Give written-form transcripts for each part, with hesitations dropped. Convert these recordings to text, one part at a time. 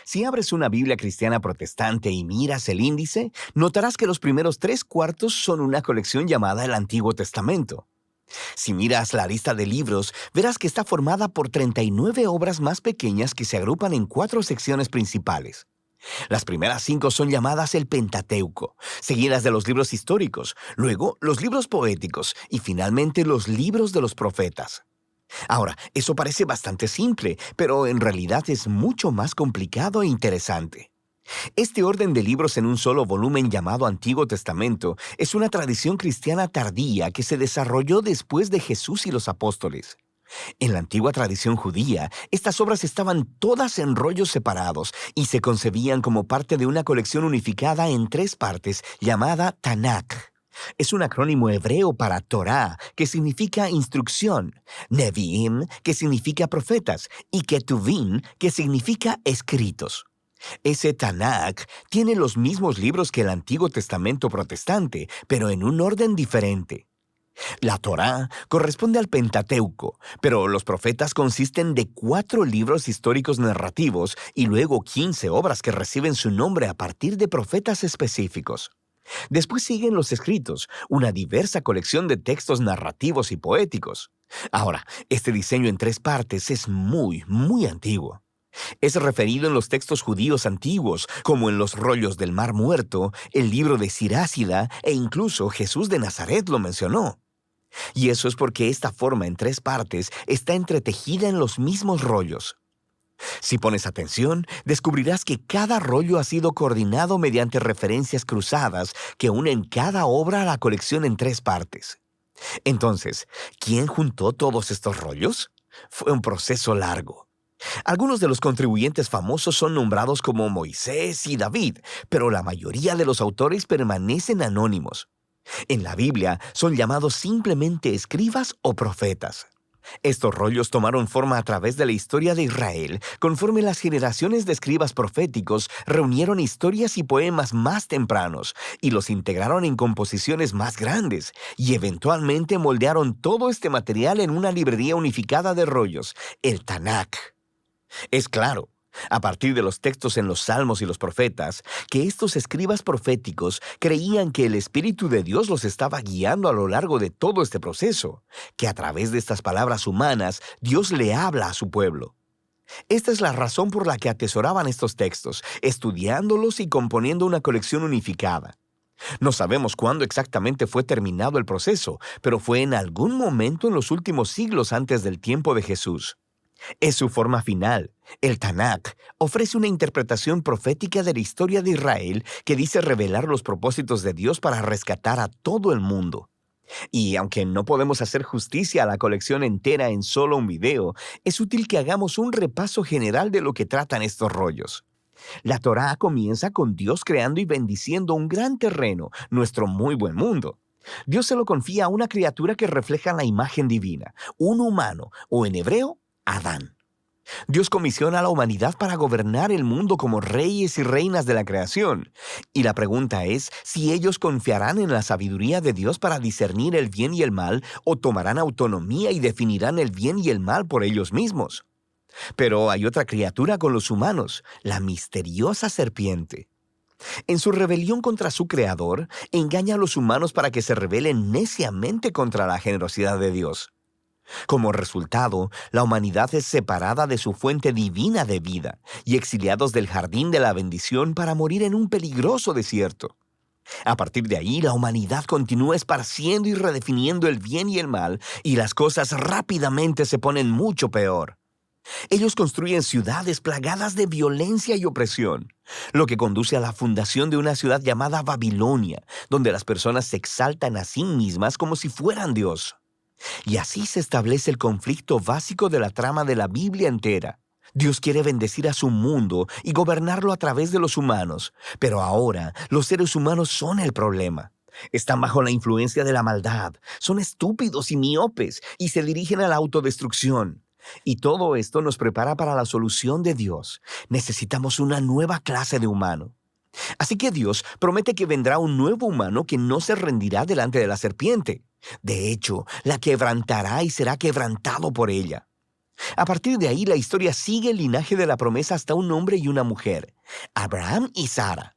Si abres una Biblia cristiana protestante y miras el índice, notarás que los primeros 3/4 son una colección llamada el Antiguo Testamento. Si miras la lista de libros, verás que está formada por 39 obras más pequeñas que se agrupan en 4 secciones principales. Las primeras 5 son llamadas el Pentateuco, seguidas de los libros históricos, luego los libros poéticos y finalmente los libros de los profetas. Ahora, eso parece bastante simple, pero en realidad es mucho más complicado e interesante. Este orden de libros en un solo volumen llamado Antiguo Testamento es una tradición cristiana tardía que se desarrolló después de Jesús y los apóstoles. En la antigua tradición judía, estas obras estaban todas en rollos separados y se concebían como parte de una colección unificada en 3 partes llamada Tanakh. Es un acrónimo hebreo para Torah, que significa instrucción, Nevi'im, que significa profetas, y Ketuvim, que significa escritos. Ese Tanakh tiene los mismos libros que el Antiguo Testamento protestante, pero en un orden diferente. La Torá corresponde al Pentateuco, pero los profetas consisten de 4 libros históricos narrativos y luego 15 obras que reciben su nombre a partir de profetas específicos. Después siguen los escritos, una diversa colección de textos narrativos y poéticos. Ahora, este diseño en 3 partes es muy antiguo. Es referido en los textos judíos antiguos, como en los rollos del Mar Muerto, el libro de Sirásida e incluso Jesús de Nazaret lo mencionó. Y eso es porque esta forma en 3 partes está entretejida en los mismos rollos. Si pones atención, descubrirás que cada rollo ha sido coordinado mediante referencias cruzadas que unen cada obra a la colección en 3 partes. Entonces, ¿quién juntó todos estos rollos? Fue un proceso largo. Algunos de los contribuyentes famosos son nombrados como Moisés y David, pero la mayoría de los autores permanecen anónimos. En la Biblia son llamados simplemente escribas o profetas. Estos rollos tomaron forma a través de la historia de Israel, conforme las generaciones de escribas proféticos reunieron historias y poemas más tempranos y los integraron en composiciones más grandes, y eventualmente moldearon todo este material en una librería unificada de rollos, el Tanakh. Es claro, a partir de los textos en los Salmos y los Profetas, que estos escribas proféticos creían que el Espíritu de Dios los estaba guiando a lo largo de todo este proceso, que a través de estas palabras humanas Dios le habla a su pueblo. Esta es la razón por la que atesoraban estos textos, estudiándolos y componiendo una colección unificada. No sabemos cuándo exactamente fue terminado el proceso, pero fue en algún momento en los últimos siglos antes del tiempo de Jesús. Es su forma final. El Tanakh ofrece una interpretación profética de la historia de Israel que dice revelar los propósitos de Dios para rescatar a todo el mundo. Y aunque no podemos hacer justicia a la colección entera en solo un video, es útil que hagamos un repaso general de lo que tratan estos rollos. La Torá comienza con Dios creando y bendiciendo un gran terreno, nuestro muy buen mundo. Dios se lo confía a una criatura que refleja la imagen divina, un humano, o en hebreo, Adán. Dios comisiona a la humanidad para gobernar el mundo como reyes y reinas de la creación. Y la pregunta es si ellos confiarán en la sabiduría de Dios para discernir el bien y el mal, o tomarán autonomía y definirán el bien y el mal por ellos mismos. Pero hay otra criatura con los humanos, la misteriosa serpiente. En su rebelión contra su creador, engaña a los humanos para que se rebelen neciamente contra la generosidad de Dios. Como resultado, la humanidad es separada de su fuente divina de vida y exiliados del jardín de la bendición para morir en un peligroso desierto. A partir de ahí, la humanidad continúa esparciendo y redefiniendo el bien y el mal, y las cosas rápidamente se ponen mucho peor. Ellos construyen ciudades plagadas de violencia y opresión, lo que conduce a la fundación de una ciudad llamada Babilonia, donde las personas se exaltan a sí mismas como si fueran Dios. Y así se establece el conflicto básico de la trama de la Biblia entera. Dios quiere bendecir a su mundo y gobernarlo a través de los humanos, pero ahora los seres humanos son el problema. Están bajo la influencia de la maldad, son estúpidos y miopes y se dirigen a la autodestrucción. Y todo esto nos prepara para la solución de Dios. Necesitamos una nueva clase de humano. Así que Dios promete que vendrá un nuevo humano que no se rendirá delante de la serpiente. De hecho, la quebrantará y será quebrantado por ella. A partir de ahí, la historia sigue el linaje de la promesa hasta un hombre y una mujer, Abraham y Sara.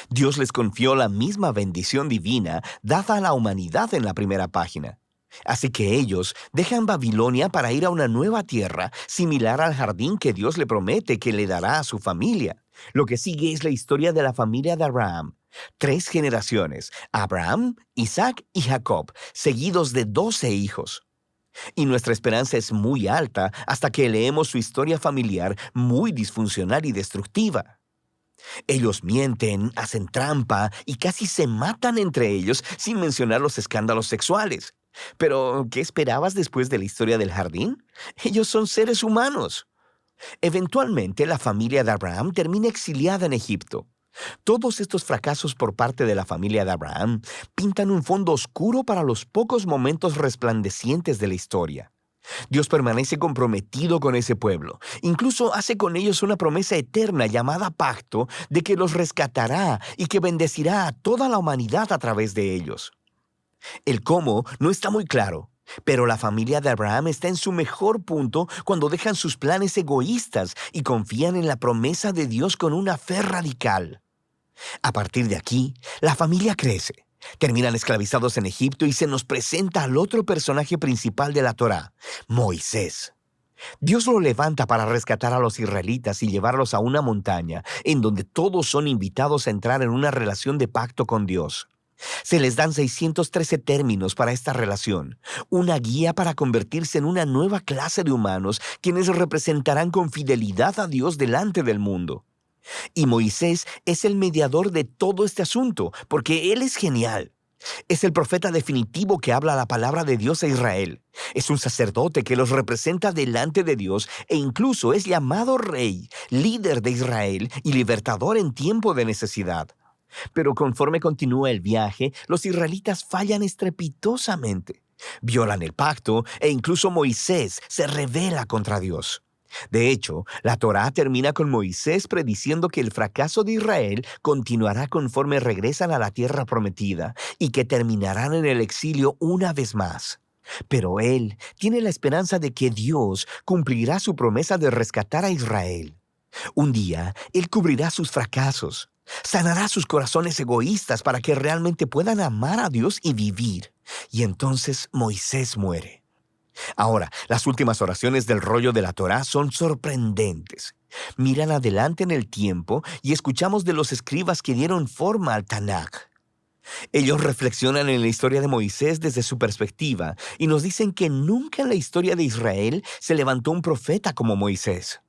Dios les confió la misma bendición divina dada a la humanidad en la primera página. Así que ellos dejan Babilonia para ir a una nueva tierra, similar al jardín que Dios le promete que le dará a su familia. Lo que sigue es la historia de la familia de Abraham. 3 generaciones, Abraham, Isaac y Jacob, seguidos de 12 hijos. Y nuestra esperanza es muy alta hasta que leemos su historia familiar muy disfuncional y destructiva. Ellos mienten, hacen trampa y casi se matan entre ellos, sin mencionar los escándalos sexuales. Pero, ¿qué esperabas después de la historia del jardín? Ellos son seres humanos. Eventualmente, la familia de Abraham termina exiliada en Egipto. Todos estos fracasos por parte de la familia de Abraham pintan un fondo oscuro para los pocos momentos resplandecientes de la historia. Dios permanece comprometido con ese pueblo. Incluso hace con ellos una promesa eterna llamada pacto de que los rescatará y que bendecirá a toda la humanidad a través de ellos. El cómo no está muy claro, pero la familia de Abraham está en su mejor punto cuando dejan sus planes egoístas y confían en la promesa de Dios con una fe radical. A partir de aquí, la familia crece. Terminan esclavizados en Egipto y se nos presenta al otro personaje principal de la Torá, Moisés. Dios lo levanta para rescatar a los israelitas y llevarlos a una montaña en donde todos son invitados a entrar en una relación de pacto con Dios. Se les dan 613 términos para esta relación, una guía para convertirse en una nueva clase de humanos quienes representarán con fidelidad a Dios delante del mundo. Y Moisés es el mediador de todo este asunto, porque él es genial. Es el profeta definitivo que habla la palabra de Dios a Israel. Es un sacerdote que los representa delante de Dios e incluso es llamado rey, líder de Israel y libertador en tiempo de necesidad. Pero conforme continúa el viaje, los israelitas fallan estrepitosamente. Violan el pacto e incluso Moisés se rebela contra Dios. De hecho, la Torá termina con Moisés prediciendo que el fracaso de Israel continuará conforme regresan a la tierra prometida y que terminarán en el exilio una vez más. Pero él tiene la esperanza de que Dios cumplirá su promesa de rescatar a Israel. Un día, él cubrirá sus fracasos, sanará sus corazones egoístas para que realmente puedan amar a Dios y vivir. Y entonces Moisés muere. Ahora, las últimas oraciones del rollo de la Torá son sorprendentes. Miran adelante en el tiempo y escuchamos de los escribas que dieron forma al Tanaj. Ellos reflexionan en la historia de Moisés desde su perspectiva y nos dicen que nunca en la historia de Israel se levantó un profeta como Moisés.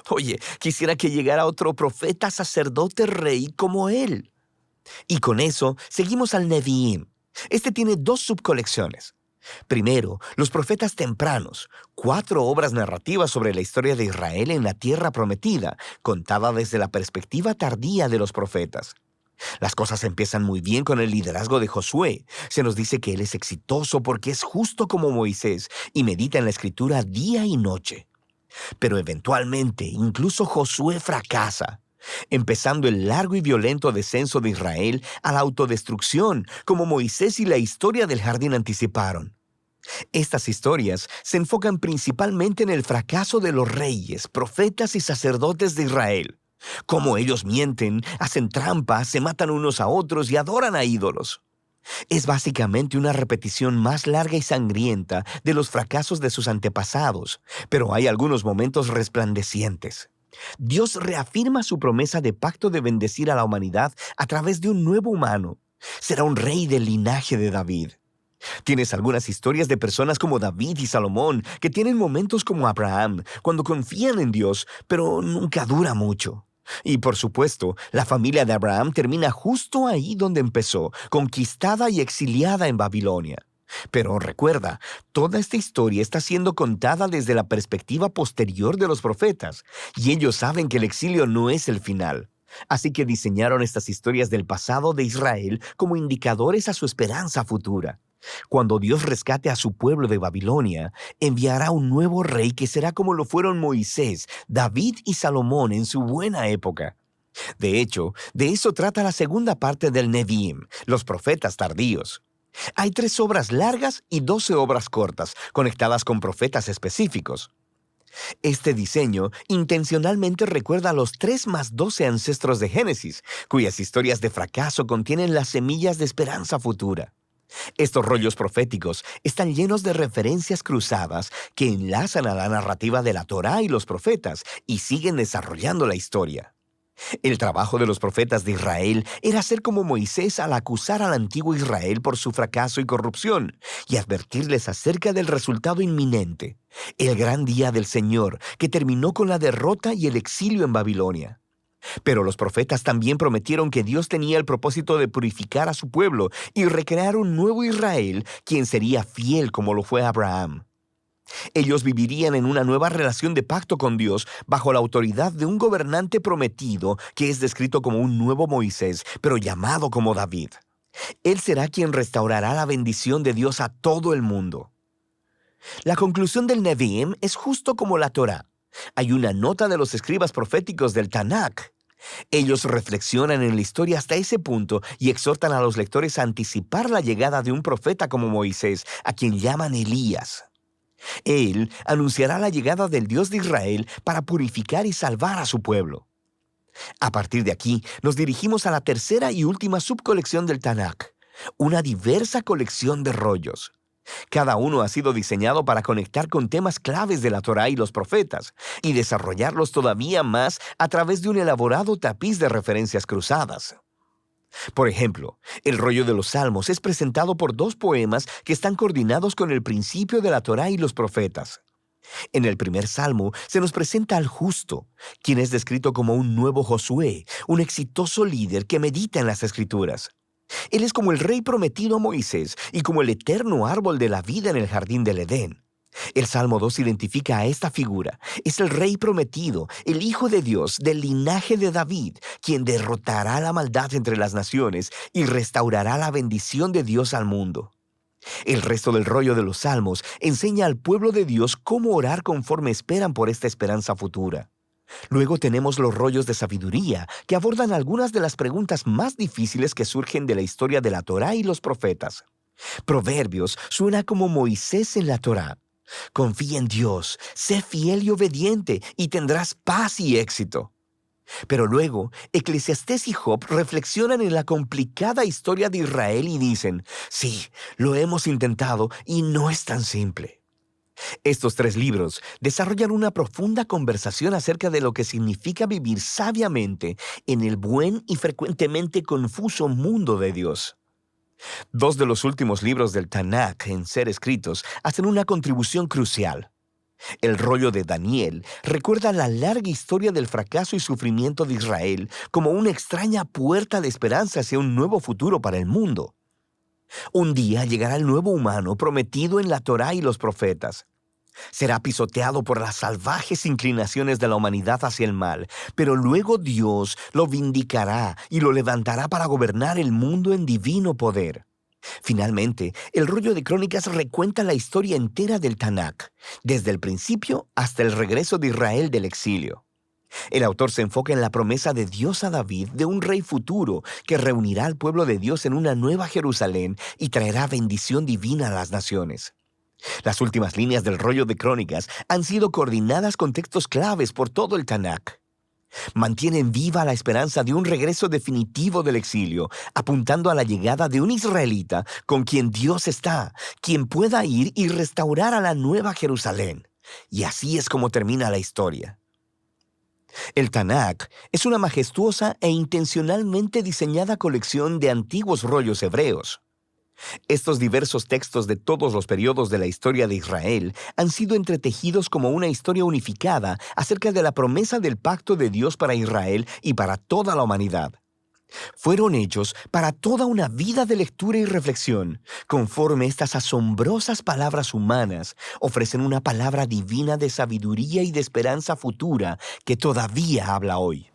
Oye, quisiera que llegara otro profeta, sacerdote, rey como él. Y con eso seguimos al Nevi'im. Este tiene 2 subcolecciones. Primero, los profetas tempranos, 4 obras narrativas sobre la historia de Israel en la tierra prometida, contada desde la perspectiva tardía de los profetas. Las cosas empiezan muy bien con el liderazgo de Josué. Se nos dice que él es exitoso porque es justo como Moisés y medita en la escritura día y noche. Pero eventualmente, incluso Josué fracasa, empezando el largo y violento descenso de Israel a la autodestrucción, como Moisés y la historia del jardín anticiparon. Estas historias se enfocan principalmente en el fracaso de los reyes, profetas y sacerdotes de Israel. Cómo ellos mienten, hacen trampas, se matan unos a otros y adoran a ídolos. Es básicamente una repetición más larga y sangrienta de los fracasos de sus antepasados, pero hay algunos momentos resplandecientes. Dios reafirma su promesa de pacto de bendecir a la humanidad a través de un nuevo humano. Será un rey del linaje de David. Tienes algunas historias de personas como David y Salomón que tienen momentos como Abraham, cuando confían en Dios, pero nunca dura mucho. Y por supuesto, la familia de Abraham termina justo ahí donde empezó, conquistada y exiliada en Babilonia. Pero recuerda, toda esta historia está siendo contada desde la perspectiva posterior de los profetas, y ellos saben que el exilio no es el final. Así que diseñaron estas historias del pasado de Israel como indicadores a su esperanza futura. Cuando Dios rescate a su pueblo de Babilonia, enviará un nuevo rey que será como lo fueron Moisés, David y Salomón en su buena época. De hecho, de eso trata la segunda parte del Nevi'im, los profetas tardíos. Hay 3 obras largas y 12 obras cortas, conectadas con profetas específicos. Este diseño intencionalmente recuerda a los 3 más 12 ancestros de Génesis, cuyas historias de fracaso contienen las semillas de esperanza futura. Estos rollos proféticos están llenos de referencias cruzadas que enlazan a la narrativa de la Torá y los profetas y siguen desarrollando la historia. El trabajo de los profetas de Israel era ser como Moisés al acusar al antiguo Israel por su fracaso y corrupción y advertirles acerca del resultado inminente, el gran día del Señor que terminó con la derrota y el exilio en Babilonia. Pero los profetas también prometieron que Dios tenía el propósito de purificar a su pueblo y recrear un nuevo Israel, quien sería fiel como lo fue Abraham. Ellos vivirían en una nueva relación de pacto con Dios bajo la autoridad de un gobernante prometido que es descrito como un nuevo Moisés, pero llamado como David. Él será quien restaurará la bendición de Dios a todo el mundo. La conclusión del Nevi'im es justo como la Torá. Hay una nota de los escribas proféticos del Tanakh. Ellos reflexionan en la historia hasta ese punto y exhortan a los lectores a anticipar la llegada de un profeta como Moisés, a quien llaman Elías. Él anunciará la llegada del Dios de Israel para purificar y salvar a su pueblo. A partir de aquí, nos dirigimos a la tercera y última subcolección del Tanakh, una diversa colección de rollos. Cada uno ha sido diseñado para conectar con temas claves de la Torá y los profetas, y desarrollarlos todavía más a través de un elaborado tapiz de referencias cruzadas. Por ejemplo, el rollo de los Salmos es presentado por 2 poemas que están coordinados con el principio de la Torá y los profetas. En el primer salmo se nos presenta al justo, quien es descrito como un nuevo Josué, un exitoso líder que medita en las Escrituras. Él es como el rey prometido a Moisés y como el eterno árbol de la vida en el jardín del Edén. El Salmo 2 identifica a esta figura. Es el rey prometido, el Hijo de Dios, del linaje de David, quien derrotará la maldad entre las naciones y restaurará la bendición de Dios al mundo. El resto del rollo de los Salmos enseña al pueblo de Dios cómo orar conforme esperan por esta esperanza futura. Luego tenemos los rollos de sabiduría, que abordan algunas de las preguntas más difíciles que surgen de la historia de la Torá y los profetas. Proverbios suena como Moisés en la Torá. Confía en Dios, sé fiel y obediente, y tendrás paz y éxito. Pero luego, Eclesiastés y Job reflexionan en la complicada historia de Israel y dicen, sí, lo hemos intentado y no es tan simple. Estos 3 libros desarrollan una profunda conversación acerca de lo que significa vivir sabiamente en el buen y frecuentemente confuso mundo de Dios. 2 de los últimos libros del Tanakh en ser escritos hacen una contribución crucial. El rollo de Daniel recuerda la larga historia del fracaso y sufrimiento de Israel como una extraña puerta de esperanza hacia un nuevo futuro para el mundo. Un día llegará el nuevo humano prometido en la Torá y los profetas. Será pisoteado por las salvajes inclinaciones de la humanidad hacia el mal, pero luego Dios lo vindicará y lo levantará para gobernar el mundo en divino poder. Finalmente, el rollo de Crónicas recuenta la historia entera del Tanakh, desde el principio hasta el regreso de Israel del exilio. El autor se enfoca en la promesa de Dios a David de un rey futuro que reunirá al pueblo de Dios en una nueva Jerusalén y traerá bendición divina a las naciones. Las últimas líneas del rollo de Crónicas han sido coordinadas con textos claves por todo el Tanakh. Mantienen viva la esperanza de un regreso definitivo del exilio, apuntando a la llegada de un israelita con quien Dios está, quien pueda ir y restaurar a la nueva Jerusalén. Y así es como termina la historia. El Tanakh es una majestuosa e intencionalmente diseñada colección de antiguos rollos hebreos. Estos diversos textos de todos los periodos de la historia de Israel han sido entretejidos como una historia unificada acerca de la promesa del pacto de Dios para Israel y para toda la humanidad. Fueron hechos para toda una vida de lectura y reflexión, conforme estas asombrosas palabras humanas ofrecen una palabra divina de sabiduría y de esperanza futura que todavía habla hoy.